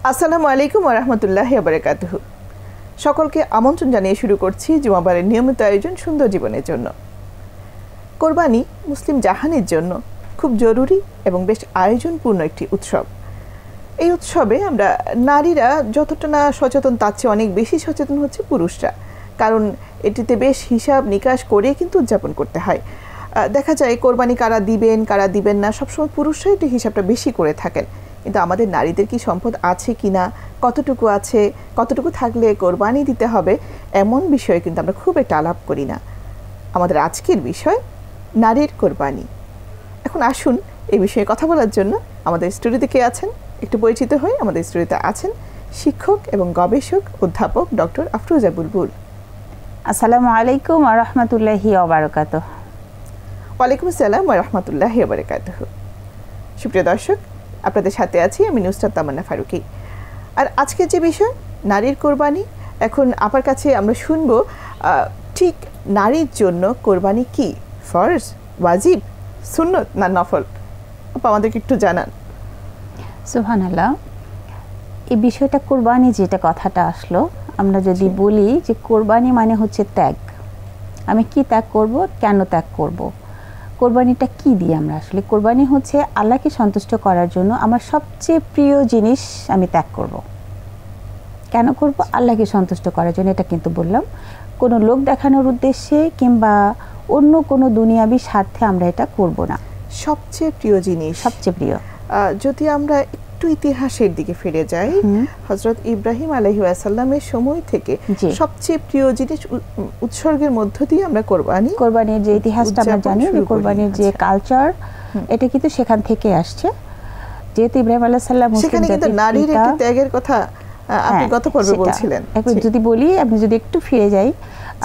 আসসালামু আলাইকুম ওয়া রাহমাতুল্লাহি ওয়া বারাকাতুহু। সকলকে আমন্ত্রণ জানিয়ে শুরু করছি জুমাবারের নিয়মিত আয়োজন সুন্দর জীবনের জন্য। কোরবানি মুসলিম জাহানের জন্য খুব জরুরি এবং বেশ আয়োজনপূর্ণ একটি উৎসব। এই উৎসবে আমরা নারীরা যতটা না সচেতন তার চেয়ে অনেক বেশি সচেতন হচ্ছে পুরুষরা, কারণ এটিতে বেশ হিসাব নিকাশ করে কিন্তু উদযাপন করতে হয়। দেখা যায় কোরবানি কারা দিবেন কারা দিবেন না, সবসময় পুরুষরাই একটু হিসাবটা বেশি করে থাকেন, কিন্তু আমাদের নারীদের কি সম্পদ আছে কিনা, কতটুকু আছে, কতটুকু থাকলে কোরবানি দিতে হবে, এমন বিষয়ে কিন্তু আমরা খুব একটা আলাপ করি না। আমাদের আজকের বিষয় নারীর কোরবানি। এখন আসুন এই বিষয়ে কথা বলার জন্য আমাদের স্টুডিওতে কে আছেন একটু পরিচিত হই। আমাদের স্টুডিওতে আছেন শিক্ষক এবং গবেষক অধ্যাপক ডক্টর আফরোজা বুলবুল। আসসালামু আলাইকুম ওয়া রাহমাতুল্লাহি ওয়া বারাকাতুহু। ওয়ালাইকুম আসসালাম ওয়া রাহমাতুল্লাহি ওয়া বারাকাতুহু। সুপ্রিয় দর্শক, আপনাদের সাথে আছি আমি নুসরাত তামান্না ফারুকী। আর আজকের যে বিষয় নারীর কোরবানি, এখন আপনার কাছে আমরা শুনবো ঠিক নারীর জন্য কোরবানি কি, ফরজ, ওয়াজিব, সুন্নত না নফল? আপা আমাদেরকে একটু জানান। সুবহানাল্লাহ, এই বিষয়টা কোরবানি যেটা কথাটা আসলো, আমরা যদি বলি যে কোরবানি মানে হচ্ছে ত্যাগ। আমি কি ত্যাগ করব, কেন ত্যাগ করব, কোরবানিটা কি দিয়ে আমরা আসলে, কোরবানি হচ্ছে আল্লাহকে সন্তুষ্ট করার জন্য আমার সবচেয়ে প্রিয় জিনিস আমি ত্যাগ করব। কেন করব? আল্লাহকে সন্তুষ্ট করার জন্য। এটা কিন্তু বললাম কোনো লোক দেখানোর উদ্দেশ্যে কিংবা অন্য কোনো দুনিয়াবি স্বার্থে আমরা এটা করব না। সবচেয়ে প্রিয় জিনিস, সবচেয়ে প্রিয়। যদি আমরা একটু ইতিহাসের দিকে ফিরে যাই, হযরত ইব্রাহিম আলাইহিস সালামের সময় থেকে সবচেয়ে প্রিয় জিনিস উৎসর্গের মধ্য দিয়ে আমরা কোরবানির যে ইতিহাসটা আমরা জানি, কোরবানির যে কালচার, এটা কিন্তু সেখান থেকে আসছে। যেহেতু ইব্রাহিম আলাইহিস সালাম সেখানে কিন্তু নারীর একটা ত্যাগের কথা আপনি গত পর্বে বলছিলেন। একটু যদি বলি, আপনি যদি একটু ফিরে যাই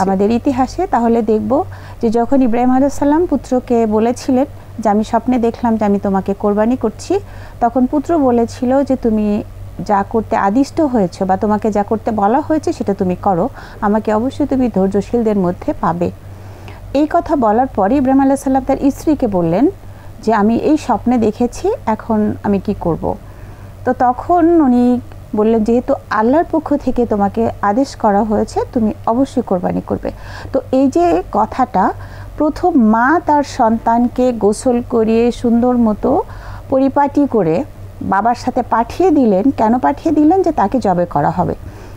আমাদের ইতিহাসে, তাহলে দেখব যে যখন ইব্রাহিম আলাইহিস সালাম পুত্রকে বলেছিলেন যে আমি স্বপ্নে দেখলাম যে আমি তোমাকে কোরবানি করছি, তখন পুত্র বলেছিল যে তুমি যা করতে আদিষ্ট হয়েছে বা তোমাকে যা করতে বলা হয়েছে সেটা তুমি করো, আমাকে অবশ্যই তুমি ধৈর্যশীলদের মধ্যে পাবে। এই কথা বলার পরে ইব্রাহিম আলাইহিস সালাম তার স্ত্রীকে বললেন যে আমি এই স্বপ্নে দেখেছি, এখন আমি কি করব। তো তখন উনি বললেন যেহেতু আল্লাহর পক্ষ থেকে তোমাকে আদেশ করা হয়েছে তুমি অবশ্যই কোরবানি করবে। তো এই যে কথাটা, প্রথম মা তার সন্তানকে গোসল করিয়ে সুন্দর মতো পরিপাটি করে বাবার সাথে পাঠিয়ে দিলেন। কেন পাঠিয়ে দিলেন? যে তাকে জবে করা হবে।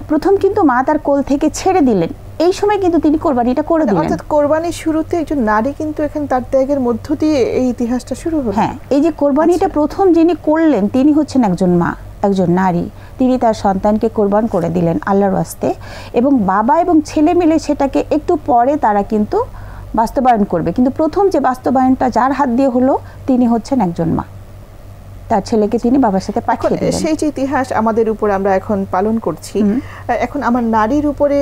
প্রথম কিন্তু মা তার কোল থেকে ছেড়ে দিলেন, এই সময় কিন্তু তিনি কোরবানিটা করে দিলেন। অর্থাৎ কোরবানির শুরুতে একজন নারী কিন্তু এখানে তার ত্যাগের মধ্য দিয়ে এই ইতিহাসটা শুরু হলো। হ্যাঁ, এই যে কোরবানিটা প্রথম যিনি করলেন তিনি হচ্ছেন একজন মা, একজন নারী। তিনি তার সন্তানকে কোরবান করে দিলেন আল্লাহর ওয়াস্তে, এবং বাবা এবং ছেলে মিলে সেটাকে একটু পরে তারা কিন্তু বাস্তবায়ন করবে। কিন্তু প্রথম যে বাস্তবায়নটা যার হাত দিয়ে হলো তিনি হচ্ছেন একজন মা, তার ছেলেকে তিনি বাবার সাথে পাঠিয়ে দিলেন। সেই যে ইতিহাস আমাদের উপর আমরা এখন পালন করছি, এখন আমার নারীর উপরে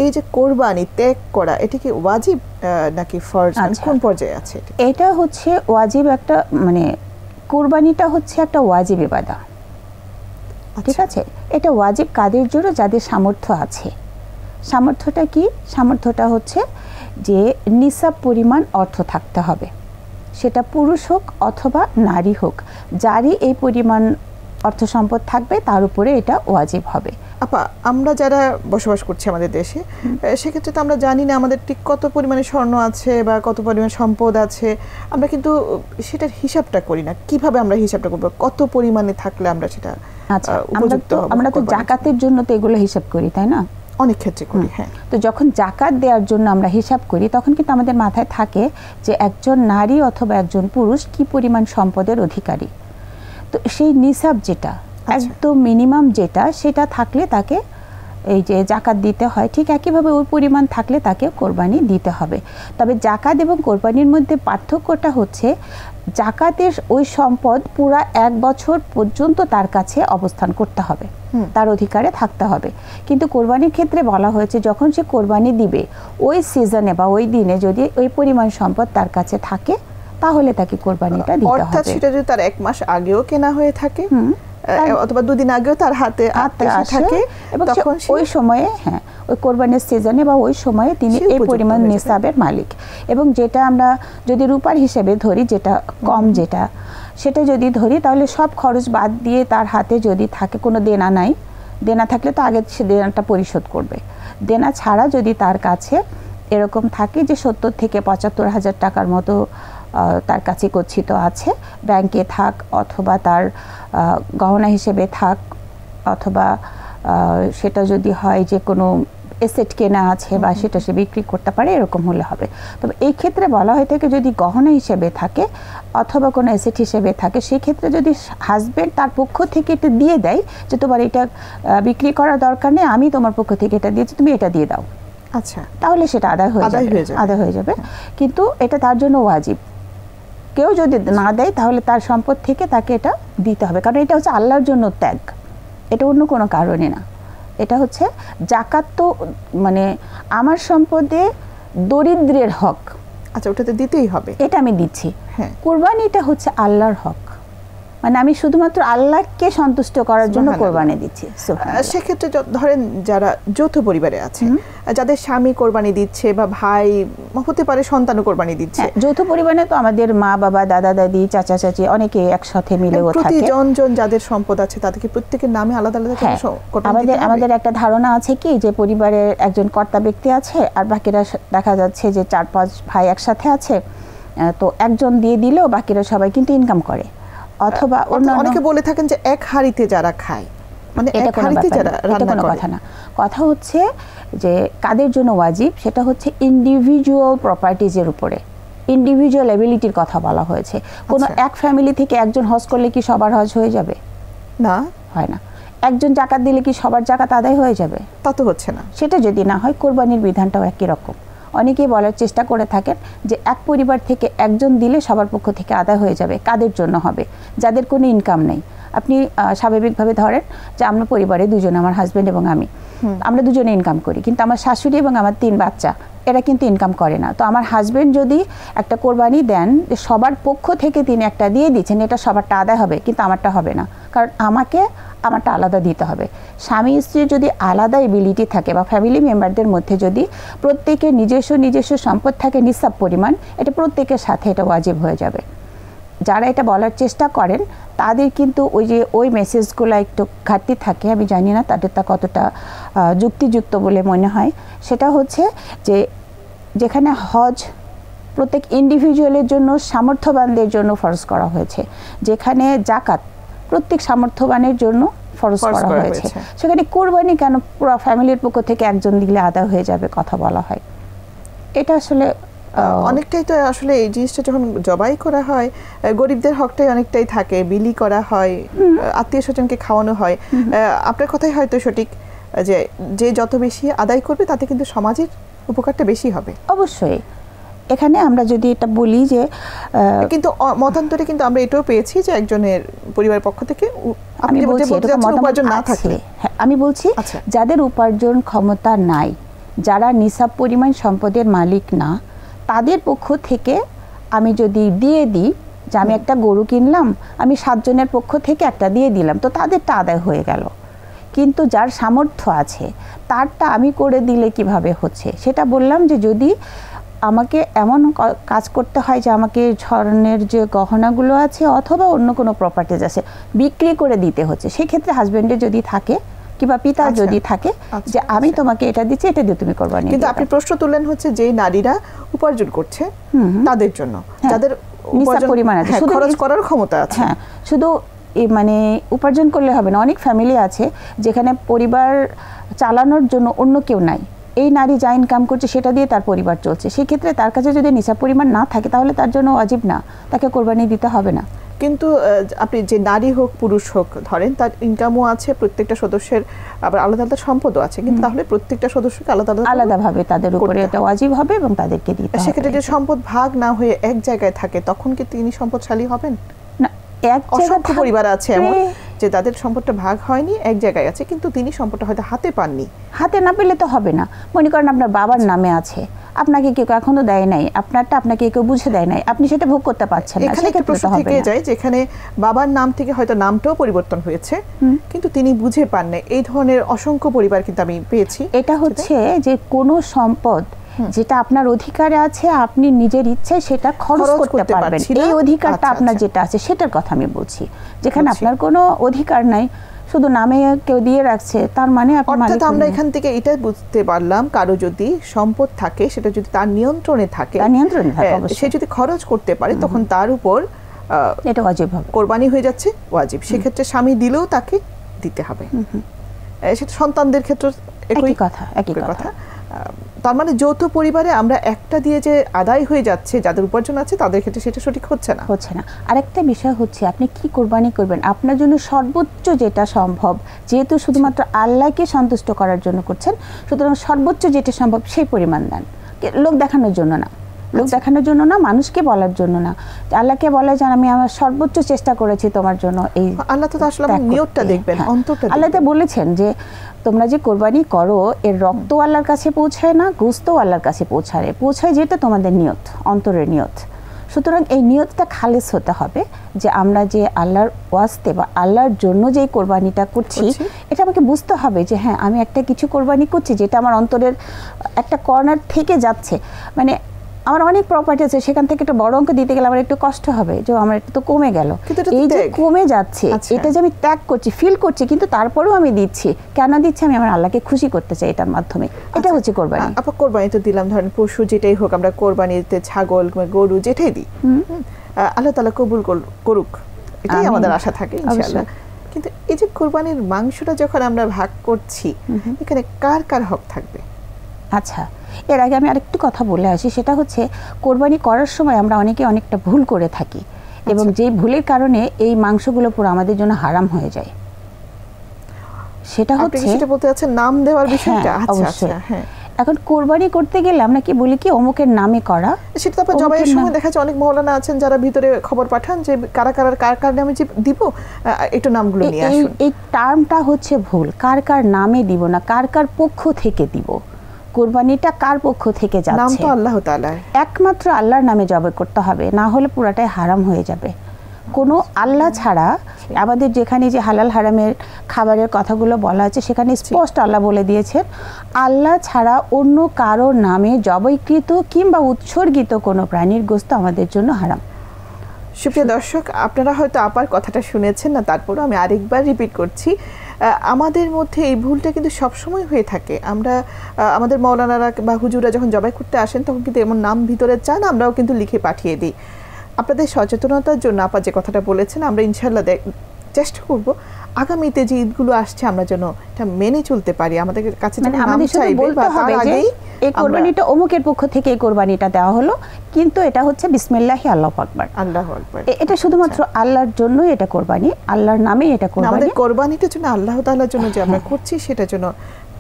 এই যে কোরবানি ত্যাগ করা, এটা কি ওয়াজিব নাকি ফরজ, কোন পর্যায়ে আছে? এটা হচ্ছে ওয়াজিব, একটা মানে কোরবানিটা হচ্ছে একটা ওয়াজিব ইবাদত। ঠিক আছে, এটা ওয়াজিব কাদের জন্য? যাদের সামর্থ্য আছে। সামর্থ্যটা কি? সামর্থ্যটা হচ্ছে যে নিসাব পরিমাণ অর্থ থাকতে হবে, সেটা পুরুষ হোক অথবা নারী হোক, যারই এই পরিমাণ অর্থ সম্পদ থাকবে তার উপরে এটা ওয়াজিব হবে। আপা, আমরা যারা বসবাস করছি আমাদের দেশে, সেক্ষেত্রে তো আমরা জানি না আমাদের ঠিক কত পরিমাণে স্বর্ণ আছে বা কত পরিমাণ সম্পদ আছে, আমরা কিন্তু সেটার হিসাবটা করি না। কিভাবে আমরা হিসাবটা করব, কত পরিমাণে থাকলে আমরা সেটা উপযুক্ত হব? আমরা তো জাকাতের জন্য তো এগুলো হিসাব করি, তাই না? অনেক ক্ষেত্রে করি। হ্যাঁ, তো যখন জাকাত দেওয়ার জন্য আমরা হিসাব করি তখন কিন্তু আমাদের মাথায় থাকে যে একজন নারী অথবা একজন পুরুষ কি পরিমাণ সম্পদের অধিকারী। তো সেই নিসাব যেটা একদম মিনিমাম যেটা, সেটা থাকলে তাকে এই যে জাকাত দিতে হয়, ঠিক একইভাবে ওই পরিমাণ থাকলে তাকে কোরবানি দিতে হবে। তবে জাকাত এবং কোরবানির মধ্যে পার্থক্যটা হচ্ছে জাকাতের ওই সম্পদ পুরা 1 বছর পর্যন্ত তার কাছে অবস্থান করতে হবে, তার অধিকারে থাকতে হবে। কিন্তু কোরবানির ক্ষেত্রে বলা হয়েছে যখন সে কোরবানি দিবে ওই সিজনে বা ওই দিনে যদি ওই পরিমাণ সম্পদ তার কাছে থাকে তাহলে তাকে কোরবানিটা দিতে হবে। অর্থাৎ সেটা যদি তার 1 মাস আগেও কেনা হয়ে থাকে অথবা 2 দিন আগেও তার হাতে থাকে, এবং তখন ওই সময়ে ওই কোরবানির সিজনে বা ওই সময়ে তিনি এই পরিমাণ নিসাবের মালিক। এবং যেটা আমরা যদি রূপার হিসেবে ধরি, যেটা কম যেটা, সেটা যদি ধরি তাহলে সব খরচ বাদ দিয়ে তার হাতে যদি থাকে কোনো দেনা নাই, দেনা থাকলে তো আগে সে দেনাটা পরিশোধ করবে। দেনা ছাড়া যদি তার কাছে এরকম থাকে যে ৭০ থেকে ৭৫,০০০ টাকার মতো তার কাছে গচ্ছিত আছে, ব্যাংকে থাক অথবা তার গহনা হিসেবে থাক, অথবা সেটা যদি হয় যে কোনো এসেট কেনা আছে বা সেটা সে বিক্রি করতে পারে, এরকম হলে হবে। তবে এই ক্ষেত্রে বলা হয়ে থাকে যদি গহনা হিসেবে থাকে অথবা কোনো এসেট হিসেবে থাকে, সেই ক্ষেত্রে যদি হাজব্যান্ড তার পক্ষ থেকে এটা দিয়ে দেয় যে তোমার এটা বিক্রি করার দরকার নেই, আমি তোমার পক্ষ থেকে এটা দিয়েছি, তুমি এটা দিয়ে দাও, আচ্ছা, তাহলে সেটা আদায় হয়ে যাবে। কিন্তু এটা তার জন্য ওয়াজিব। কেউ যদি না দেয় তাহলে তার সম্পদ থেকে তাকে এটা দিতে হবে, কারণ এটা হচ্ছে আল্লাহর জন্য ত্যাগ, এটা অন্য কোনো কারণে না। এটা হচ্ছে জাকাত তো মানে আমার সম্পদে দরিদ্রের হক, আচ্ছা, ওটাতে দিতেই হবে, এটা আমি দিচ্ছি। হ্যাঁ, কুরবানিটা হচ্ছে আল্লাহর হক, মানে আমি শুধুমাত্র আল্লাহকে সন্তুষ্ট করার জন্য কোরবানি দিচ্ছি। সেক্ষেত্রে ধরেন যারা যৌথ পরিবারে আছে, যাদের স্বামী কোরবানি দিচ্ছে বা ভাই হতে পারে সন্তানও কোরবানি দিচ্ছে, যৌথ পরিবারে তো আমাদের মা বাবা দাদা দাদি চাচা চাচি অনেকে একসাথে মিলেও থাকে। প্রতিজন যাদের সম্পদ আছে তাদেরকে প্রত্যেকের নামে আলাদা আলাদা আমাদের একটা ধারণা আছে কি যে পরিবারের একজন কর্তা ব্যক্তি আছে আর বাকিরা দেখা যাচ্ছে যে 4-5 ভাই একসাথে আছে, তো একজন দিয়ে দিলেও বাকিরা সবাই কিন্তু ইনকাম করে। অথবা অনেকে বলে থাকেন যে এক হাঁড়িতে যারা খায়, মানে এক হাঁড়িতে যারা রান্না করে। কথা না, কথা হচ্ছে যে কাদের জন্য ওয়াজিব, সেটা হচ্ছে ইন্ডিভিজুয়াল প্রপার্টিজের উপরে, ইন্ডিভিজুয়াল এবিলিটির কথা বলা হয়েছে। কোনো এক ফ্যামিলি থেকে একজন হজ করলে কি সবার হজ হয়ে যাবে? না, হয় না। একজন জাকাত দিলে কি সবার জাকাত আদায় হয়ে যাবে? তা তো হচ্ছে না। সেটা যদি না হয়, কোরবানির বিধানটাও একই রকম। অনেকেই বলার চেষ্টা করে থাকেন যে এক পরিবার থেকে একজন দিলে সবার পক্ষ থেকে আদায় হয়ে যাবে। কাদের জন্য হবে? যাদের কোনো ইনকাম নেই। আপনি স্বাভাবিকভাবে ধরেন যে আমরা পরিবারে দুজন, আমার হাজব্যান্ড এবং আমি, আমরা দুজনে ইনকাম করি, কিন্তু আমার শাশুড়ি এবং আমার 3 বাচ্চা এরা কিন্তু ইনকাম করে না। তো আমার হাজব্যান্ড যদি একটা কোরবানি দেন যে সবার পক্ষ থেকে তিনি একটা দিয়ে দিচ্ছেন, এটা সবারটা আদায় হবে, কিন্তু আমারটা হবে না, কারণ আমারটা আলাদা দিতে হবে। স্বামী স্ত্রীর যদি আলাদা এবিলিটি থাকে বা ফ্যামিলি মেম্বারদের মধ্যে যদি প্রত্যেকের নিজস্ব সম্পদ থাকে নিসাব পরিমাণ, এটা প্রত্যেকের সাথে এটা ওয়াজিব হয়ে যাবে। যারা এটা বলার চেষ্টা করেন তাদের কিন্তু ওই মেসেজগুলো একটু ঘাটতি থাকে, আমি জানি না তাদের তা কতটা যুক্তিযুক্ত বলে মনে হয়। সেটা হচ্ছে যে যেখানে হজ প্রত্যেক ইন্ডিভিজুয়ালের জন্য, সামর্থ্যবানদের জন্য ফরজ করা হয়েছে, যেখানে জাকাত প্রত্যেক সামর্থ্যবানের জন্য ফরজ করা হয়েছে, সেখানে কোরবানি কেন পুরো ফ্যামিলির পক্ষ থেকে একজন দিলে আদায় হয়ে যাবে কথা বলা হয়? এটা আসলে অনেকটাই তো আসলে এই জিনিসটা যখন জবাই করা হয়, গরিবদের হকটাই অনেকটাই থাকে, বিলি করা হয়, আত্মীয় স্বজনকে খাওয়ানো হয়। আপনার কথাই হয়তো সঠিক যে যে যত বেশি আদায় করবে তাতে কিন্তু সমাজের উপকারটা বেশি হবে। অবশ্যই। এখানে আমরা যদি এটা বলি যে কিন্তু মতান্তরে কিন্তু আমরা এটাও পেয়েছি যে একজনের পরিবারের পক্ষ থেকে আমি বলছি উপার্জন না থাকলে, আমি বলছি যাদের উপার্জন ক্ষমতা নাই, যারা নিসাব পরিমাণ সম্পদের মালিক না, তাদের পক্ষ থেকে আমি যদি দিয়ে দিই যে আমি একটা গরু কিনলাম, আমি 7 জনের পক্ষ থেকে একটা দিয়ে দিলাম, তো তাদেরটা আদায় হয়ে গেল। কিন্তু যার সামর্থ্য আছে তারটা আমি করে দিলে কিভাবে হচ্ছে? সেটা বললাম যে যদি আমাকে এমন কাজ করতে হয় যে আমাকে স্বর্ণের যে গহনাগুলো আছে অথবা অন্য কোনো প্রপার্টিজ আছে বিক্রি করে দিতে হচ্ছে, সেক্ষেত্রে হাজব্যান্ডের যদি থাকে কিংবা পিতা যদি থাকে যে আমি তোমাকে এটা দিচ্ছি, এটা দিয়ে তুমি কোরবানি। কিন্তু আপনি প্রশ্ন তুললেন হচ্ছে যে নারীরা উপার্জন করছে তাদের জন্য, যাদের পরিমাণ আছে, খরচ করার ক্ষমতা আছে। হ্যাঁ, শুধু মানে উপার্জন করলে হবে না। অনেক ফ্যামিলি আছে যেখানে পরিবার চালানোর জন্য অন্য কেউ নাই, এই নারী যা ইনকাম করছে সেটা দিয়ে তার পরিবার চলছে। সেক্ষেত্রে তার কাছে যদি নিসাব পরিমাণ না থাকে তাহলে তার জন্য ওয়াজিব না, তাকে কোরবানি দিতে হবে না। কিন্তু আপনি যে নারী হোক পুরুষ হোক ধরেন, তার ইনকামও আছে, প্রত্যেকটা সদস্যের আবার আলাদা আলাদা সম্পদও আছে, কিন্তু তাহলে প্রত্যেকটা সদস্যকে আলাদাভাবে তাদের উপরে এটা ওয়াজিব হবে এবং তাদেরকে দিতে হবে। সেক্ষেত্রে যে সম্পদ ভাগ না হয়ে এক জায়গায় থাকে তখন কি তিনি সম্পদশালী হবেন না? অসংখ্য পরিবার আছে এমন যে তাদের সম্পদটা ভাগ হয়নি, এক জায়গায় আছে, কিন্তু তিনি সম্পদটা হয়তো হাতে পাননি। হাতে না পেলে তো হবে না। মনে করেন আপনার বাবার নামে আছে, আপনাকে কেউ এখনো দেয় নাই, আপনারটা আপনাকে কেউ বুঝে দেয় নাই, আপনি সেটা ভোগ করতে পারছেন না। এখানে একটা প্রশ্ন থেকে যায় যেখানে বাবার নাম থেকে হয়তো নামটাও পরিবর্তন হয়েছে কিন্তু তিনি বুঝে পান না, এই ধরনের অসংখ্য পরিবার কিন্তু আমি পেয়েছি। এটা হচ্ছে যে কোনো সম্পদ যেটা আপনার অধিকারে আছে আপনি নিজের ইচ্ছায় সেটা খরচ করতে পারবেন, এই অধিকারটা আপনার যেটা আছে সেটার কথা আমি বলছি। যেখানে আপনার কোনো অধিকার নাই, শুধু নামে কেউ দিয়ে রাখছে, তার মানে অর্থাৎ আমরা এখান থেকে এটা বুঝতে পারলাম, কারো যদি সম্পদ থাকে সেটা যদি তার নিয়ন্ত্রণে থাকে, সে যদি খরচ করতে পারে তখন তার উপর এটা ওয়াজিব হবে, কোরবানি হয়ে যাচ্ছে ওয়াজিব। সেক্ষেত্রে স্বামী দিলেও তাকে দিতে হবে। সেটা সন্তানদের ক্ষেত্রে একই কথা। তার মানে যৌথ পরিবারে আমরা একটা দিয়ে যে আদায় হয়ে যাচ্ছে, যাদের উপার্জন আছে তাদের ক্ষেত্রে সেটা সঠিক হচ্ছে না। আরেকটা বিষয় হচ্ছে আপনি কি কোরবানি করবেন, আপনার জন্য সর্বোচ্চ যেটা সম্ভব, যেহেতু শুধুমাত্র আল্লাহকে সন্তুষ্ট করার জন্য করছেন, সুতরাং সর্বোচ্চ যেটা সম্ভব সেই পরিমাণ দেন। লোক দেখানোর জন্য না, মানুষকে বলার জন্য না, আল্লাহকে বলে যে আমি আমার সর্বোচ্চ চেষ্টা করেছি তোমার জন্য। এই আল্লাহ তো আসলে নিয়তটা দেখবেন, অন্তরটা। আল্লাহ তো বলেছেন যে তোমরা যে কোরবানি করো এর রক্ত আল্লাহর কাছে পৌঁছায় না, গোশত আল্লাহর কাছে পৌঁছায় যেটা তোমাদের নিয়ত, অন্তরের নিয়ত। সুতরাং এই নিয়তটা খালেস হতে হবে যে আমরা যে আল্লাহর ওয়াস্তে বা আল্লাহর জন্য যে কোরবানিটা করছি এটা আমাকে বুঝতে হবে যে হ্যাঁ আমি একটা কিছু কোরবানি করছি যেটা আমার অন্তরের একটা কর্নার থেকে যাচ্ছে। মানে আমার অনেক প্রপার্টি আছে, সেখান থেকে একটা বড় অঙ্ক দিতে গেলে আমার একটু কষ্ট হবে যে আমার একটু তো কমে গেল, এই যে কমে যাচ্ছে এটা যে আমি ত্যাগ করছি, ফিল করছি, কিন্তু তারপরেও আমি দিচ্ছি। কেন দিচ্ছি? আমি আমার আল্লাহকে খুশি করতে চাই এটার মাধ্যমে। এটা হচ্ছে কোরবানি। আপা কোরবানি তো দিলাম, ধরেন পশু যেটাই হোক, আমরা কোরবানিতে ছাগল গরু যেটাই দিই, আল্লাহ তাআলা কবুল করুক, এটাই আমাদের আশা থাকে ইনশাআল্লাহ। কিন্তু এই যে কোরবানির মাংসটা যখন আমরা ভাগ করছি, এখানে কার কার হক থাকবে? আচ্ছা, এর আগে আমি আরেকটু কথা বলে আসি, সেটা হচ্ছে কোরবানি করার সময় আমরা অনেকে অনেকটা ভুল করে থাকি, এবং যেই ভুলের কারণে এই মাংসগুলো পুরো আমাদের জন্য হারাম হয়ে যায়। সেটা হচ্ছে সেটা বলতে যাচ্ছেন নাম দেওয়ার বিষয়টা। আচ্ছা, এখন কোরবানি করতে গেলে আমরা কি বলি কি অমুকের নামে করা, সেটা তারপর জবাইয়ের সময় দেখা যায় অনেক মাওলানা আছেন যারা ভিতরে খবর পাঠান যে কার নামে দিব, একটু নামগুলো নিয়ে আসুন। এই টার্মটা হচ্ছে ভুল। কার নামে দিব না, কার পক্ষ থেকে দিব। কোরবানিটা কার পক্ষ থেকে যাচ্ছে? নাম তো আল্লাহ তাআলা, একমাত্র আল্লাহর নামে জবাই করতে হবে, না হলে পুরাটাই হারাম হয়ে যাবে। কোনো আল্লাহ ছাড়া আমাদের যেখানে যে হালাল হারামের খাবারের কথাগুলো বলা আছে সেখানে স্পষ্ট আল্লাহ বলে দিয়েছেন আল্লাহ ছাড়া অন্য কারোর নামে জবাইকৃত কিংবা উৎসর্গিত কোনো প্রাণীর গোশত আমাদের জন্য হারাম। সুপ্রিয় দর্শক, আপনারা হয়তো আপার কথাটা শুনেছেন না, তারপরও আমি আরেকবার রিপিট করছি, আমাদের মধ্যে এই ভুলটা কিন্তু সবসময় হয়ে থাকে। আমরা আমাদের মাওলানারা বা হুজুরা যখন জবাই করতে আসেন তখন কিন্তু এমন নাম ভিতরে চান, আমরাও কিন্তু লিখে পাঠিয়ে দিই। আপনাদের সচেতনতার জন্য আপা যে কথাটা বলেছেন, আমরা ইনশাআল্লাহ চেষ্টা করব আগামীতে যে ঈদগুলো আসছে আমরা যেন এটা মেনে চলতে পারি। আমাদের কাছে বলতে হবে যে এই কোরবানিটা অমুকের পক্ষ থেকে এই কোরবানিটা দেওয়া হলো, কিন্তু এটা হচ্ছে বিসমিল্লাহি আল্লাহু আকবার, আল্লাহু আকবার। এটা শুধুমাত্র আল্লাহর জন্যই এটা কোরবানি, আল্লাহর নামে এটা কোরবানি। আমাদের কোরবানিটা যেন আল্লাহ তাআলার জন্য যে আমরা করছি সেটা যেন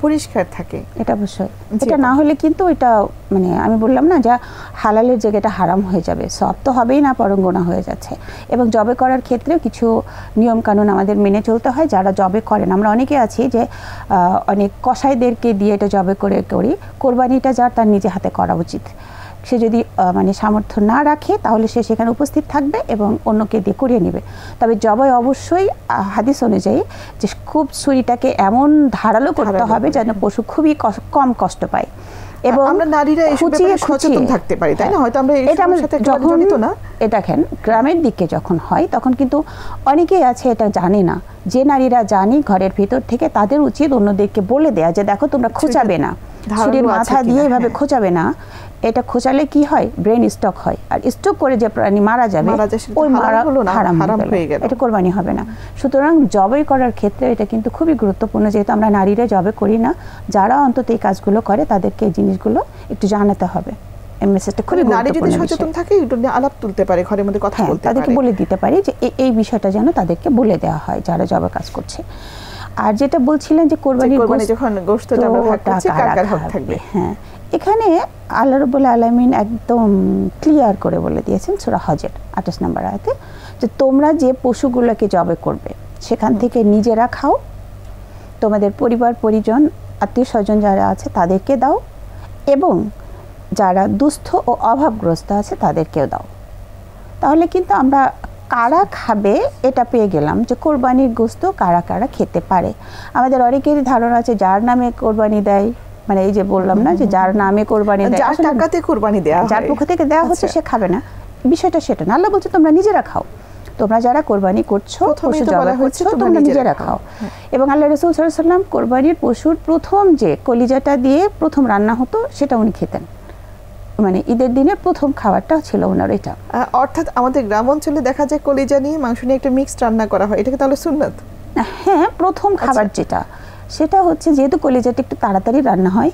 পরিষ্কার থাকে, এটা অবশ্যই। এটা না হলে কিন্তু এটা মানে আমি বললাম না যা হালালের জায়গাটা হারাম হয়ে যাবে, সব তো হবেই না, বরং গুনাহ হয়ে যাচ্ছে। এবং জবে করার ক্ষেত্রে কিছু নিয়ম কানুন আমাদের মেনে চলতে হয় যারা জবে করেন। আমরা অনেকে আছি যে অনেক কসাইদেরকে দিয়ে এটা জবে করি, কোরবানিটা যার তার নিজে হাতে করা উচিত। সে যদি মানে সামর্থ্য না রাখে তাহলে সে সেখানে উপস্থিত থাকবে এবং অন্যকে দিয়ে করিয়ে নেবে। তবে জবাই অবশ্যই হাদিস অনুযায়ী যে খুব ছুরিটাকে এমন ধারালো করতে হবে যেন পশু খুবই কম কষ্ট পায়, এবং আমরা নারীরা এই ব্যাপারে সচেতন থাকতে পারি, তাই না? হয়তো আমরা এর সাথে জড়িত না। এটা দেখেন গ্রামের দিকে যখন হয় তখন কিন্তু অনেকেই আছে এটা জানে না। যে নারীরা জানি ঘরের ভিতর থেকে, তাদের উচিত অন্যদেরকে বলে দেয়া যে দেখো তোমরা খোঁচাবে না, ছুরির মাথা দিয়ে এভাবে খোঁচাবে না। এটা খোঁচালে কি হয়, ব্রেন স্ট্রোক হয়, আর স্ট্রোক করে যে প্রাণী মারা যাবে ওই হারাম হয়ে গেল, এটা কোরবানি হবে না। সুতরাং জবাই করার ক্ষেত্রে এটা কিন্তু খুবই গুরুত্বপূর্ণ, যেহেতু আমরা নারীরা জবাই করি না, যারা অন্তত এই কাজগুলো করে তাদেরকে এই জিনিসগুলো একটু জানাতে হবে। এই মেসেজটা খুবই গুরুত্বপূর্ণ। সচেতন থাকে, একটু আলাপ তুলতে পারে, ঘরের মধ্যে কথা বলতে পারে, তাদেরকে বলে দিতে পারি যে এই বিষয়টা যেন তাদেরকে বলে দেওয়া হয় যারা জবাই কাজ করছে। আর যেটা বলছিলেন যে কোরবানি যখন গোশতটা আমরা ভাগ করছি কার কার হক থাকবে, হ্যাঁ, এখানে আল্লাহ রাব্বুল আলামিন একদম ক্লিয়ার করে বলে দিয়েছেন সূরা হজের 28 নম্বর আয়াতে যে তোমরা যে পশুগুলোকে জবাই করবে সেখান থেকে নিজেরা খাও, তোমাদের পরিবার পরিজন আত্মীয় স্বজন যারা আছে তাদেরকে দাও, এবং যারা দুস্থ ও অভাবগ্রস্ত আছে তাদেরকেও দাও। তাহলে কিন্তু আমরা কারা খাবে এটা পেয়ে গেলাম যে কোরবানির গোশত কারা কারা খেতে পারে। আমাদের অনেকেরই ধারণা আছে যার নামে কোরবানি দেয় মানে এই যে বললাম না যে যার নামে কোরবানি দেয়, যার টাকাতে কোরবানি দেয়া হয়, যার পক্ষ থেকে দেওয়া হচ্ছে সে খাবে না, বিষয়টা সেটা না। আল্লাহ বলছে তোমরা নিজেরা খাও, তোমরা যারা কোরবানি করছো, পশু জবাই করছো, তোমরা নিজেরা খাও। এবং আল্লাহ রাসূল সাল্লাল্লাহু আলাইহি ওয়াসাল্লাম কোরবানির পশুর প্রথম যে কলিজাটা দিয়ে প্রথম রান্না হতো সেটা উনি খেতেন, মানে ঈদের দিনের প্রথম খাবারটা ছিল ওনার এটা। অর্থাৎ আমাদের গ্রাম অঞ্চলে দেখা যায় কলিজা নিয়ে মাংস নিয়ে একটা মিক্সড রান্না করা হয়, এটাকে তাহলে সুন্নাত? হ্যাঁ, প্রথম খাবার যেটা সেটা হচ্ছে যেহেতু কলিজাটা একটু তাড়াতাড়ি রান্না হয়,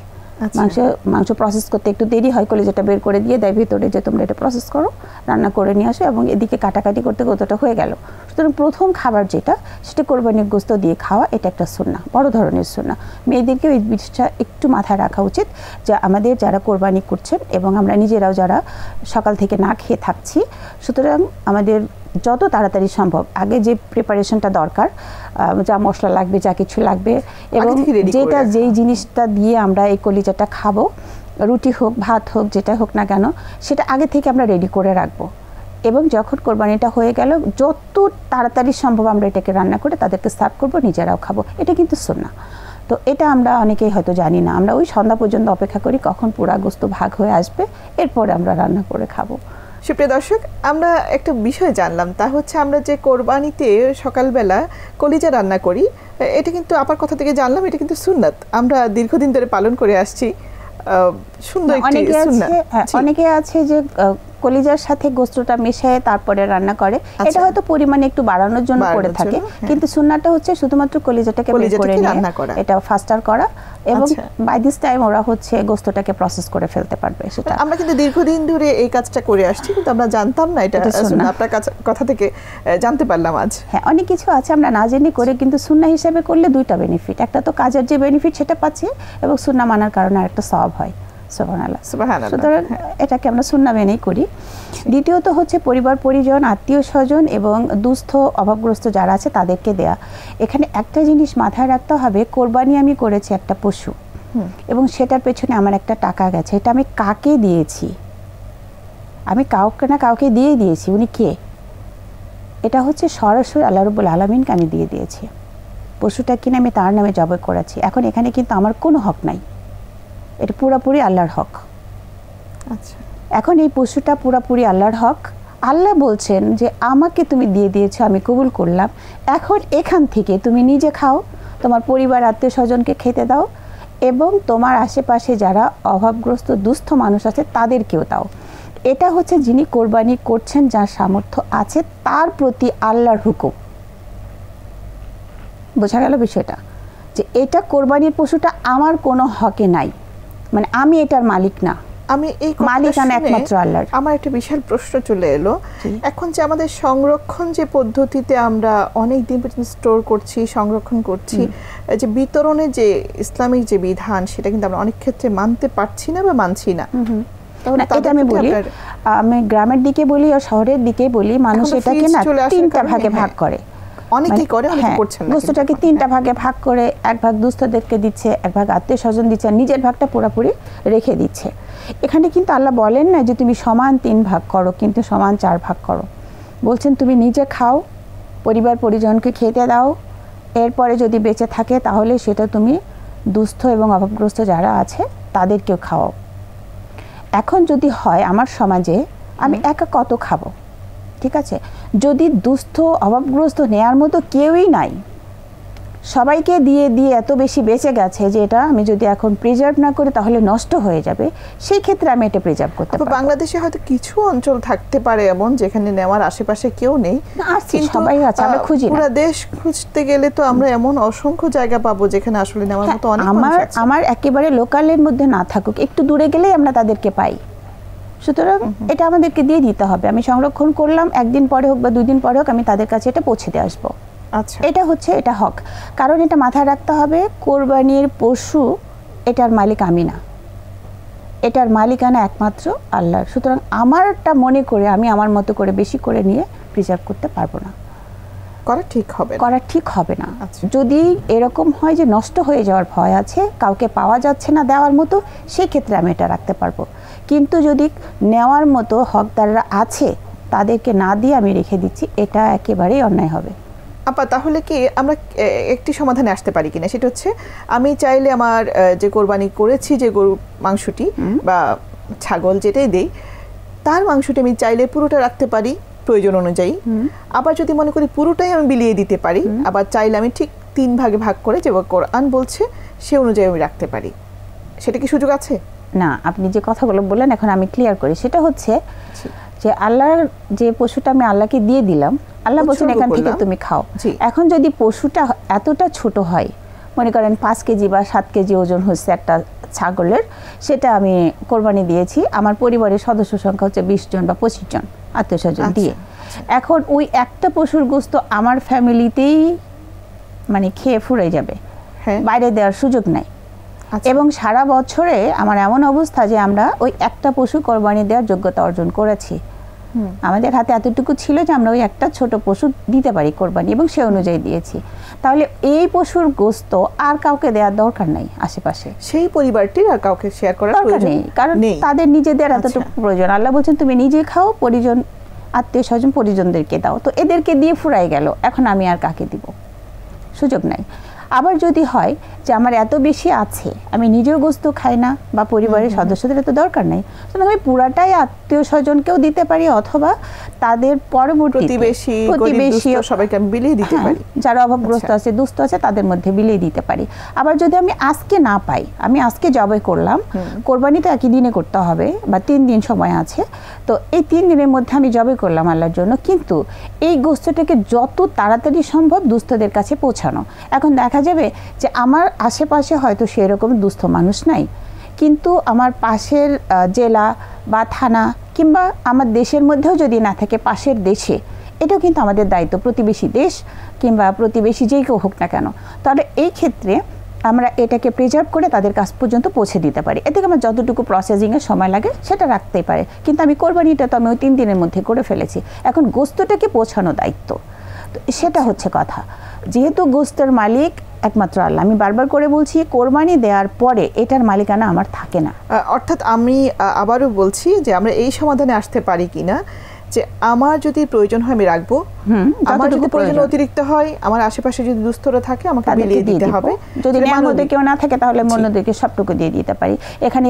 মাংস প্রসেস করতে একটু দেরি হয়, কলিজাটা বের করে দিয়ে দেয় ভিতরে যে তোমরা এটা প্রসেস করো, রান্না করে নিয়ে আসো, এবং এদিকে কাটাকাটি করতে কতটা হয়ে গেল। সুতরাং প্রথম খাবার যেটা সেটা কোরবানির গোশত দিয়ে খাওয়া, এটা একটা সুন্নাহ, বড় ধরনের সুন্নাহ। মেয়েদেরকেও এই বিষয়টা একটু মাথায় রাখা উচিত যে আমাদের যারা কোরবানি করছেন এবং আমরা নিজেরাও যারা সকাল থেকে না খেয়ে থাকছি, সুতরাং আমাদের যত তাড়াতাড়ি সম্ভব আগে যে প্রিপারেশনটা দরকার, যা মশলা লাগবে, যা কিছু লাগবে, এবং যেটা যেই জিনিসটা দিয়ে আমরা এই কলিজাটা খাবো, রুটি হোক ভাত হোক যেটা হোক না কেন, সেটা আগে থেকে আমরা রেডি করে রাখবো। এবং যখন কোরবানিটা হয়ে গেল যত তাড়াতাড়ি সম্ভব আমরা এটাকে রান্না করে তাদেরকে সার্ভ করবো, নিজেরাও খাবো, এটা কিন্তু সুন্নাহ। তো এটা আমরা অনেকেই হয়তো জানি না, আমরা ওই সন্ধ্যা পর্যন্ত অপেক্ষা করি কখন পুরা গোশত ভাগ হয়ে আসবে, এরপরে আমরা রান্না করে খাবো। সুপ্রিয় দর্শক, আমরা একটা বিষয় জানলাম, তা হচ্ছে আমরা যে কোরবানিতে সকালবেলা কলিজা রান্না করি, এটা কিন্তু আপার কথা থেকে জানলাম এটা কিন্তু সুন্নাত, আমরা দীর্ঘদিন ধরে পালন করে আসছি। সুন্দর একটি সুন্নাত। অনেকে আছে যে কলিজার সাথে গোশতটা মিশিয়ে তারপরে রান্না করে, এটা হয়তো পরিমাণে একটু বাড়ানোর জন্য করে থাকে, কিন্তু সুন্নাহটা হচ্ছে শুধুমাত্র কলিজাটাকে বের করে নিয়ে এটা ফাস্টার করা, এবং বাই দিস টাইম ওরা হচ্ছে গোশতটাকে প্রসেস করে ফেলতে পারবে। সেটা আমরা কিন্তু দীর্ঘদিন ধরে এই কাজটা করে আসছি, কিন্তু আমরা জানতাম না এটা সুন্নাহ, আপনার কথা থেকে জানতে পারলাম আজ। হ্যাঁ, অনেক কিছু আছে আমরা না জেনে করে, কিন্তু সুন্নাহ হিসেবে করলে দুইটা বেনিফিট, একটা তো কাজের যে বেনিফিট সেটা পাচ্ছি, এবং সুন্নাহ মানার কারণে আরেকটা সওয়াব হয়। সুতরাং এটাকে আমরা সুন্নাহ মেনেই করি। দ্বিতীয়ত হচ্ছে পরিবার পরিজন, আত্মীয় স্বজন এবং দুস্থ অভাবগ্রস্ত যারা আছে তাদেরকে দেয়া। এখানে একটা জিনিস মাথায় রাখতে হবে, কোরবানি আমি করেছি একটা পশু, এবং সেটার পেছনে আমার একটা টাকা গেছে, এটা আমি কাকে দিয়েছি? আমি কাউকে না কাউকে দিয়ে দিয়েছি। উনি কে? এটা হচ্ছে সরাসরি আল্লাহ রাব্বুল আলামিনকে আমি দিয়ে দিয়েছি। পশুটা কিনে আমি তার নামে জবাই করেছি। এখন এখানে কিন্তু আমার কোনো হক নাই, এটা পুরোপুরি আল্লাহর হক। আচ্ছা, এখন এই পশুটা পুরোপুরি আল্লাহর হক। আল্লাহ বলছেন যে আমাকে তুমি দিয়ে দিয়েছো, আমি কবুল করলাম, এখন এখান থেকে তুমি নিজে খাও, তোমার পরিবার আত্মীয় স্বজনকে খেতে দাও, এবং তোমার আশেপাশে যারা অভাবগ্রস্ত দুস্থ মানুষ আছে তাদেরকেও দাও। এটা হচ্ছে যিনি কোরবানি করছেন, যার সামর্থ্য আছে, তার প্রতি আল্লাহর হুকুম। বোঝা গেল বিষয়টা, যে এটা কোরবানির পশুটা আমার কোনো হকে নাই, মানে আমি এটার মালিক না, আমি এই মালিকানা একমাত্র আল্লাহর। আমার একটা বিশাল প্রশ্ন চলে এলো, এখন যে আমাদের সংরক্ষণ যে পদ্ধতিতে আমরা অনেক দিন পর্যন্ত স্টোর করছি, সংরক্ষণ করছি, যে বিতরণের যে ইসলামিক যে বিধান, সেটা কিন্তু আমরা অনেক ক্ষেত্রে মানতে পারছি না বা মানছি না। এটা আমি বলি, আমি গ্রামের দিকে বলি আর শহরের দিকে বলি, মানুষ এটাকে না তিনটা ভাগে ভাগ করে, অনেকেই করে, অনেকে করছেন না। গোশতটাকে তিনটা ভাগে ভাগ করে, এক ভাগ দুস্থদেরকে দিচ্ছে, এক ভাগ আত্মীয় স্বজন দিচ্ছে, আর নিজের ভাগটা পুরোপুরি রেখে দিচ্ছে। এখানে কিন্তু আল্লাহ বলেন না যে তুমি সমান 3 ভাগ করো, কিন্তু সমান 4 ভাগ করো। বলছেন তুমি নিজে খাও, পরিবার পরিজনকে খেতে দাও, এরপরে যদি বেঁচে থাকে তাহলে সেটা তুমি দুস্থ এবং অভাবগ্রস্ত যারা আছে তাদেরকেও খাওয়াও। এখন যদি হয় আমার সমাজে আমি একা কত খাবো, ঠিক আছে, যদি দুস্থ অভাবগ্রস্ত নেয়ার মতো কেউই নাই, সবাইকে দিয়ে দিয়ে এত বেশি বেঁচে গেছে যে এটা আমি যদি এখন প্রিজার্ভ না করি তাহলে নষ্ট হয়ে যাবে, সেই ক্ষেত্রে আমি এটা প্রিজার্ভ করতে পারবো। বাংলাদেশে হয়তো কিছু অঞ্চল থাকতে পারে এমন যেখানে নেওয়ার আশেপাশে কেউ নেই, কিন্তু সবাই আছে, আমরা খুঁজি না। পুরো দেশ খুঁজতে গেলে তো আমরা এমন অসংখ্য জায়গা পাবো যেখানে আসলে নেওয়ার মতো অনেক মানুষ আছে। আমার একেবারে লোকালের মধ্যে না থাকুক, একটু দূরে গেলেই আমরা তাদেরকে পাই। সুতরাং এটা আমাদেরকে দিয়ে দিতে হবে। আমি সংরক্ষণ করলাম, একদিন পরে হোক বা 2 দিন পরে হোক আমি তাদের কাছে এটা পৌঁছে দিয়ে আসবো। আচ্ছা, এটা হচ্ছে এটা হক। কারণ এটা মাথায় রাখতে হবে, কোরবানির পশু এটার মালিক আমি না, এটার মালিকানা একমাত্র আল্লাহর। সুতরাং আমারটা মনে করে আমি আমার মতো করে বেশি করে নিয়ে প্রিজার্ভ করতে পারবো না, করা ঠিক হবে না। যদি এরকম হয় যে নষ্ট হয়ে যাওয়ার ভয় আছে, কাউকে পাওয়া যাচ্ছে না দেওয়ার মতো, সেই ক্ষেত্রে আমি এটা রাখতে পারবো। কিন্তু যদি নেওয়ার মতো হকদাররা আছে তাদেরকে না দিয়ে আমি রেখে দিচ্ছি, এটা একেবারেই অন্যায় হবে। আপা তাহলে কি আমরা একটি সমাধানে আসতে পারি কিনা, সেটা হচ্ছে আমি চাইলে আমার যে কোরবানি করেছি যে গরুর মাংসটি বা ছাগল যেটাই দেই, তার মাংসটি আমি চাইলে পুরোটা রাখতে পারি প্রয়োজন অনুযায়ী। আবার যদি মনে করি পুরোটাই আমি বিলিয়ে দিতে পারি, আবার চাইলে আমি ঠিক 3 ভাগে ভাগ করে যে কোরআন বলছে সে অনুযায়ী আমি রাখতে পারি। সেটা কি সুযোগ আছে? না, আপনি যে কথাগুলো বললেন এখন আমি ক্লিয়ার করি। সেটা হচ্ছে যে আল্লাহর যে পশুটা আমি আল্লাহকে দিয়ে দিলাম, আল্লাহ বলছেন এখান থেকে তুমি খাও। এখন যদি পশুটা এতটা ছোট হয়, মনে করেন 5 কেজি বা 7 কেজি ওজন হচ্ছে একটা ছাগলের, সেটা আমি কোরবানি দিয়েছি, আমার পরিবারের সদস্য সংখ্যা হচ্ছে 20 জন বা 25 জন আত্মীয় স্বজন দিয়ে। এখন ওই একটা পশুর গোস্ত আমার ফ্যামিলিতেই মানে খেয়ে ফুরে যাবে, বাইরে দেওয়ার সুযোগ নাই। এবং সারা বছরে আমার এমন অবস্থা যে আমরা ওই একটা পশু কোরবানি দেওয়ার যোগ্যতা অর্জন করেছি। আমাদের হাতে এতটুকু ছিল যে আমরা ওই একটা ছোট পশু দিতে পারি কোরবানি, এবং সে অনুযায়ী দিয়েছি। তাহলে এই পশুর গোস্ত আর কাউকে দেওয়ার দরকার নাই আশেপাশে, সেই পরিবারটির আর কাউকে শেয়ার করার দরকার নেই, কারণ তাদের নিজেদের এতটুকু প্রয়োজন। আল্লাহ বলছেন তুমি নিজে খাও, পরিজন আত্মীয় স্বজন পরিজনদেরকে দাও। তো এদেরকে দিয়ে ফুরাই গেল, এখন আমি আর কাকে দিব? সুযোগ নাই। আবার যদি হয় যে আমার এত বেশি আছে, আমি নিজেও গোস্ত খাই না বা পরিবারের সদস্যদের এত দরকার নেই, সুতরাং আমি পুরাটাই আত্মীয় স্বজনকেও দিতে পারি, অথবা তাদের পরবর্তী প্রতিবেশী সবাইকে বিলিয়ে দিতে পারি, যারা অভাবগ্রস্ত আছে দুস্থ আছে তাদের মধ্যে বিলিয়ে দিতে পারি। আবার যদি আমি আজকে না পাই, আমি আজকে জবাই করলাম, কোরবানি তো একই দিনে করতে হবে বা 3 দিন সময় আছে, তো এই 3 দিনের মধ্যে আমি জবাই করলাম আল্লাহর জন্য, কিন্তু এই গোস্তটাকে যত তাড়াতাড়ি সম্ভব দুস্থদের কাছে পৌঁছানো। এখন দেখা যাবে যে আমার আশেপাশে হয়তো সেরকম দুস্থ মানুষ নাই, কিন্তু আমার পাশের জেলা বা থানা কিংবা আমার দেশের মধ্যেও যদি না থাকে, পাশের দেশে, এটাও কিন্তু আমাদের দায়িত্ব, প্রতিবেশী দেশ কিংবা প্রতিবেশী যেই কেউ হোক না কেন। তাহলে এই ক্ষেত্রে আমরা এটাকে প্রিজার্ভ করে তাদের কাছ পর্যন্ত পৌঁছে দিতে পারি। এতে আমার যতটুকু প্রসেসিংয়ের সময় লাগে সেটা রাখতেই পারে, কিন্তু আমি কোরবানিটা তো আমি ওই 3 দিনের মধ্যে করে ফেলেছি। এখন গোস্তটাকে পৌঁছানো দায়িত্ব, তো সেটা হচ্ছে কথা। যেহেতু গোস্তের মালিক একমাত্র আল্লাহ, আমি বারবার করে বলছি, কোরবানি দেওয়ার পরে এটার মালিকানা আমার থাকে না। অর্থাৎ আমি আবারও বলছি যে আমরা এই সমাধানে আসতে পারি কিনা যে আমার যদি প্রয়োজন হয় আমি রাখবো, আমার যদি প্রয়োজন অতিরিক্ত হয়, আমার আশেপাশে যদি দুস্থরা থাকে আমাকে বিলিয়ে দিতে হবে। যদি নিয়ামতে কেউ না থাকে তাহলে অন্যদেরকে সবটুকু দিয়ে দিতে পারি। এখানে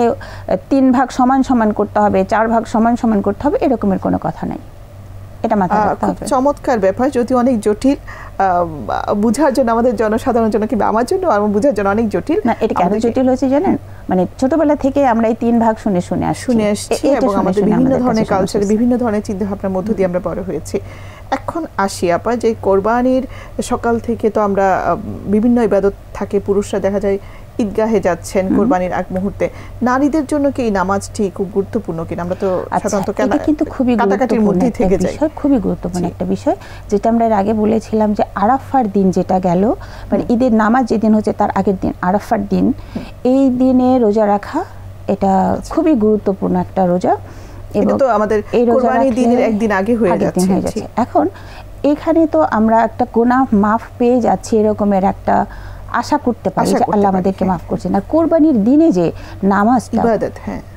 3 ভাগ সমান সমান করতে হবে, 4 ভাগ সমান সমান করতে হবে, এরকমের কোনো কথা নাই। এটা মাথায় রাখতে হবে। খুব চমৎকার ব্যাপার, যদি অনেক জটিল, বুঝার জন্য আমাদের জনসাধারণের জন্য কিংবা আমার জন্য আমার বুঝার জন্য অনেক জটিল। না, এটা কেন জটিল হয়েছে জানেন? মানে ছোটবেলা থেকে আমরা এই 3 ভাগ শুনে আসছি এবং আমাদের বিভিন্ন ধরনের কালচারে বিভিন্ন ধরনের চিন্তাভাবনার মধ্য দিয়ে আমরা বড় হয়েছি। এখন আসি আপা, যে কোরবানির সকাল থেকে তো আমরা বিভিন্ন ইবাদত থাকে, পুরুষরা দেখা যায় ঈদগাহে যাচ্ছেন কোরবানির আগ মুহূর্তে, নারীদের জন্য কি এই নামাজটি খুব গুরুত্বপূর্ণ কিনা? আমরা তো সাধারণত কিন্তু খুবই গুরুত্বপূর্ণ থেকে যাই, খুবই গুরুত্বপূর্ণ একটা বিষয়, যেটা আমরা এর আগে বলেছিলাম যে আরাফার দিন যেটা গেল, মানে ঈদের নামাজ যেদিন হচ্ছে তার আগের দিন আরাফার দিন, এই দিনে রোজা রাখা এটা খুবই গুরুত্বপূর্ণ একটা রোজা। এবং তো আমাদের কোরবানির দিনের একদিন আগে হয়ে যাচ্ছে। এখন এখানে তো আমরা একটা গুনাহ মাফ পেয়ে যাচ্ছি, এরকমের একটা আশা করতে পারি যে আল্লাহ আমাদেরকে মাফ করছেন। আর কোরবানির দিনে যে নামাজটা,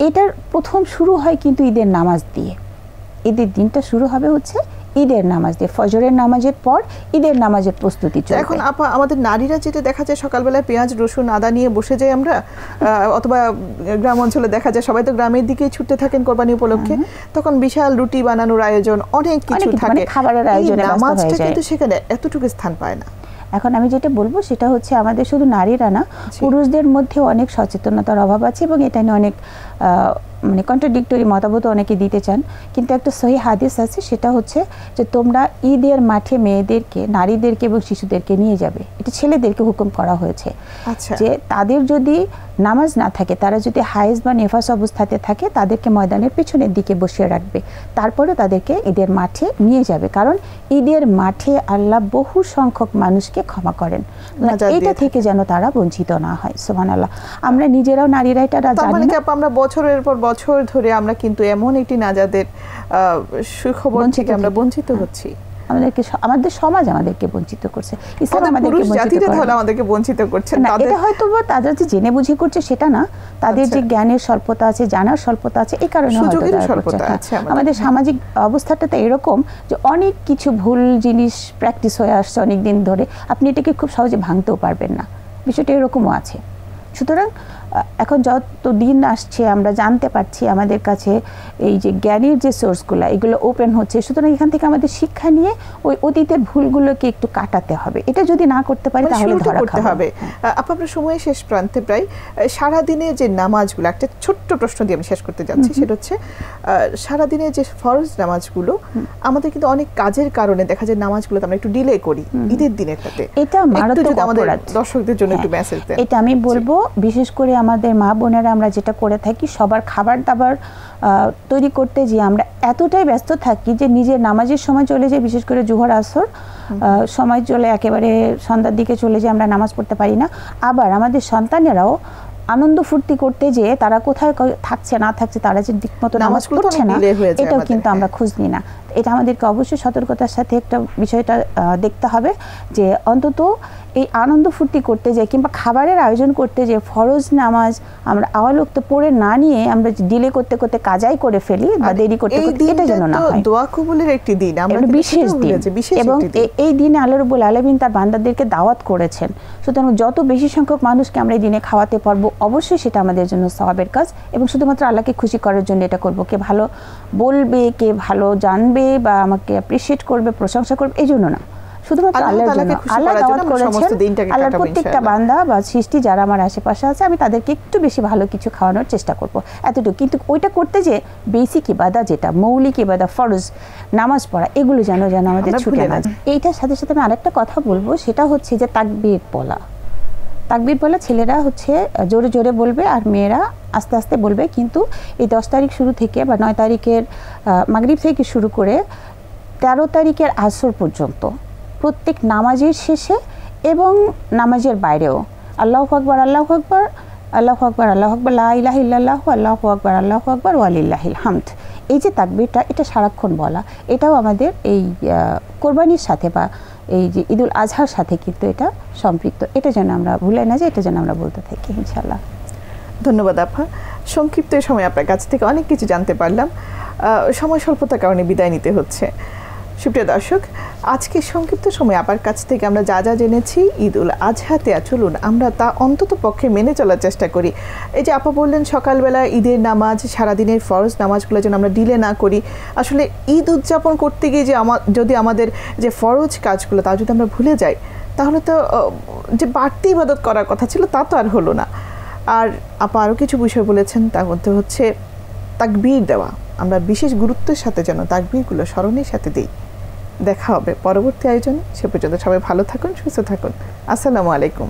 এটার প্রথম শুরু হয় কিন্তু ঈদের নামাজ দিয়ে। ঈদের দিনটা শুরু হবে হচ্ছে ঈদের নামাজ দিয়ে, ফজরের নামাজের পর ঈদের নামাজের প্রস্তুতি চলবে। এখন আপা আমাদের নারীরা যেটা দেখা যায় সকালবেলায় পেঁয়াজ রসুন আদা নিয়ে বসে যাই আমরা, অথবা গ্রাম অঞ্চলে দেখা যায় সবাই তো গ্রামের দিকেই ছুটতে থাকেন কোরবানি উপলক্ষে, তখন বিশাল রুটি বানানোর আয়োজন, অনেক কিছু থাকে, খাবারের আয়োজনে নামাজটা কিন্তু সেখানে এতটুকু স্থান পায় না। এখন আমি যেটা বলবো সেটা হচ্ছে আমাদের শুধু নারীরা না, পুরুষদের মধ্যে অনেক সচেতনতার অভাব আছে, এবং এটা নিয়ে অনেক মানে কন্ট্রাডিক্টরি মতামত অনেকে দিতে চান। কিন্তু একটা সহিহ হাদিস আছে, সেটা হচ্ছে যে তোমরা ঈদের মাঠে মেয়েদেরকে, নারীদেরকে এবং শিশুদেরকে নিয়ে যাবে। এটা ছেলেদেরকে হুকুম করা হয়েছে যে তাদের যদি নামাজ না থাকে, তারা যদি হায়েজ বা নেফাস অবস্থাতে থাকে, তাদেরকে ময়দানের পেছনের দিকে বসিয়ে রাখবে, তারপরে তাদেরকে ঈদের মাঠে নিয়ে যাবে। কারণ ঈদের মাঠে আল্লাহ বহু সংখ্যক মানুষকে ক্ষমা করেন, এটা থেকে যেন তারা বঞ্চিত না হয়। সুবহানাল্লাহ। আমরা নিজেরাও নারীরা এটা জানি না, আমরা বছরের পর বছর ধরে আমরা কিন্তু এমন একটি নাজাদের সুখবর থেকে আমরা বঞ্চিত হচ্ছি। আমাদের সমাজ আমাদেরকে বঞ্চিত করছে, ইসলাম আমাদেরকে বঞ্চিত করে, আমাদেরকে বঞ্চিত করছে না। এটা হয়তো তারা যে জেনে বুঝে করছে সেটা না, তাদের যে জ্ঞানের স্বল্পতা আছে, জানার স্বল্পতা আছে, এই কারণে হয়তো তারা করছে। আমাদের সামাজিক অবস্থাটা তো এরকম যে অনেক কিছু ভুল জিনিস প্র্যাকটিস হয়ে আসছে অনেক দিন ধরে, আপনি এটাকে খুব সহজে ভাঙতেও পারবেন না, বিষয়টা এরকমও আছে। সুতরাং এখন যত দিন আসছে আমরা জানতে পারছি আমাদের কাছে এই যে জ্ঞানের যে সোর্সগুলো এগুলো ওপেন হচ্ছে, সুতরাং এখান থেকে আমাদের শিক্ষা নিয়ে ওই অতীতের ভুলগুলোকে একটু কাটাতে হবে। এটা যদি না করতে পারি তাহলে ধরা করতে হবে। আপনার সময় শেষ প্রান্তে প্রায়, সারাদিনে যে নামাজগুলো, একটা ছোট্ট প্রশ্ন দিয়ে আমি শেষ করতে যাচ্ছি, সেটা হচ্ছে সারাদিনে যে ফরজ নামাজগুলো আমাদের কিন্তু অনেক কাজের কারণে দেখা যায় নামাজগুলো আমরা একটু ডিলে করি ঈদের দিনেরটাতে, এটা মারাত্মক অপরাধ। দর্শকদের জন্য একটু মেসেজ দেন। এটা আমি বলবো বিশেষ করে আমাদের মা বোনেরা আমরা যেটা করে থাকি, সবার খাবার দাবার তৈরি করতে যে আমরা এতটাই ব্যস্ত থাকি যে নিজের নামাজের সময় চলে যায়, বিশেষ করে জোহর আসর সময় চলে একেবারে সন্ধ্যার দিকে চলে যায়, আমরা নামাজ পড়তে পারি না। আবার আমাদের সন্তানেরাও আনন্দ ফুর্তি করতে যেয়ে তারা কোথায় থাকছে না থাকছে, তারা যে ঠিকমতো নামাজ পড়ছে না, এটাও কিন্তু আমরা খোঁজ নিই না। এটা আমাদেরকে অবশ্যই সতর্কতার সাথে একটা বিষয়টা দেখতে হবে যে অন্তত এই আনন্দ ফুর্তি করতে যাই কিংবা খাবারের আয়োজন করতে যে ফরজ নামাজ আমরা আওয়ালোক তো পড়ে না নিয়ে আমরা ডিলে করতে করতে কাজাই করে ফেলি বা দেরি করতে করতে, এটা যেন না হয়। দোয়া কবুলের একটি দিন, আমরা বিশেষ দিন, এবং এই দিনে আল্লাহ রাব্বুল আলামিন তার বান্দাদেরকে দাওয়াত করেছেন। সুতরাং যত বেশি সংখ্যক মানুষকে আমরা এই দিনে খাওয়াতে পারবো অবশ্যই সেটা আমাদের জন্য সওয়াবের কাজ, এবং শুধুমাত্র আল্লাহকে খুশি করার জন্য এটা করব। কে ভালো বলবে, কে ভালো জানবে বা আমাকে অ্যাপ্রিশিয়েট করবে, প্রশংসা করবে, এই জন্য না, শুধুমাত্র আল্লাহর জন্য। আল্লাহ দাওয়াত করেছেন, আল্লাহর প্রত্যেকটা বান্দা বা সৃষ্টি যারা আমার আশেপাশে আছে আমি তাদেরকে একটু বেশি ভালো কিছু খাওয়ানোর চেষ্টা করব, এতটুকু। কিন্তু ওইটা করতে যে বেসিক ইবাদত, যেটা মৌলিক ইবাদত, ফরজ নামাজ পড়া, এগুলো যেন আমাদের ছুটে না যায়। এইটার সাথে সাথে আমি আরেকটা কথা বলবো, সেটা হচ্ছে যে তাকবীর বলা। তাকবীর বলা ছেলেরা হচ্ছে জোরে জোরে বলবে আর মেয়েরা আস্তে আস্তে বলবে, কিন্তু এই 10 তারিখ শুরু থেকে বা 9 তারিখের মাগরিব থেকে শুরু করে 13 তারিখের আসর পর্যন্ত প্রত্যেক নামাজের শেষে এবং নামাজের বাইরেও আল্লাহু আকবার, আল্লাহু আকবার, আল্লাহু আকবার, আল্লাহু আকবার, লা ইলাহা ইল্লাল্লাহু, আল্লাহু আকবার, আল্লাহু আকবার, ওয়ালিল্লাহিল হামদ। এই যে তাকবীরটা, এটা সারাক্ষণ বলা, এটাও আমাদের এই কোরবানির সাথে বা এই যে ঈদুল আজহার সাথে কিন্তু এটা সম্পৃক্ত। এটা যেন আমরা ভুলে না যাই, এটা যেন আমরা বলতে থাকি ইনশাআল্লাহ। ধন্যবাদ আপা। সংক্ষিপ্ত সময় আপনার কাছ থেকে অনেক কিছু জানতে পারলাম, সময় স্বল্পতার কারণে বিদায় নিতে হচ্ছে। সুপ্রিয় দর্শক, আজকে সংক্ষিপ্ত সময় আপার কাছ থেকে আমরা যা যা জেনেছি ঈদুল আজহাতে, চলুন আমরা তা অন্তত পক্ষে মেনে চলার চেষ্টা করি। এই যে আপা বললেন সকালবেলা ঈদের নামাজ, সারাদিনের ফরজ নামাজগুলো যেন আমরা ডিলে না করি। আসলে ঈদ উদযাপন করতে গিয়ে যে যদি আমাদের যে ফরজ কাজগুলো তা যদি আমরা ভুলে যাই, তাহলে তো যে বাড়তি ইবাদত করার কথা ছিল তা তো আর হলো না। আর আপা আরও কিছু বিষয় বলেছেন, তার মধ্যে হচ্ছে তাকবীর দেওয়া, আমরা বিশেষ গুরুত্বের সাথে যেন তাকবীরগুলো স্মরণের সাথে দিই। দেখা হবে পরবর্তী আয়োজনে, সে পর্যন্ত সবাই ভালো থাকুন, সুস্থ থাকুন। আসসালামু আলাইকুম।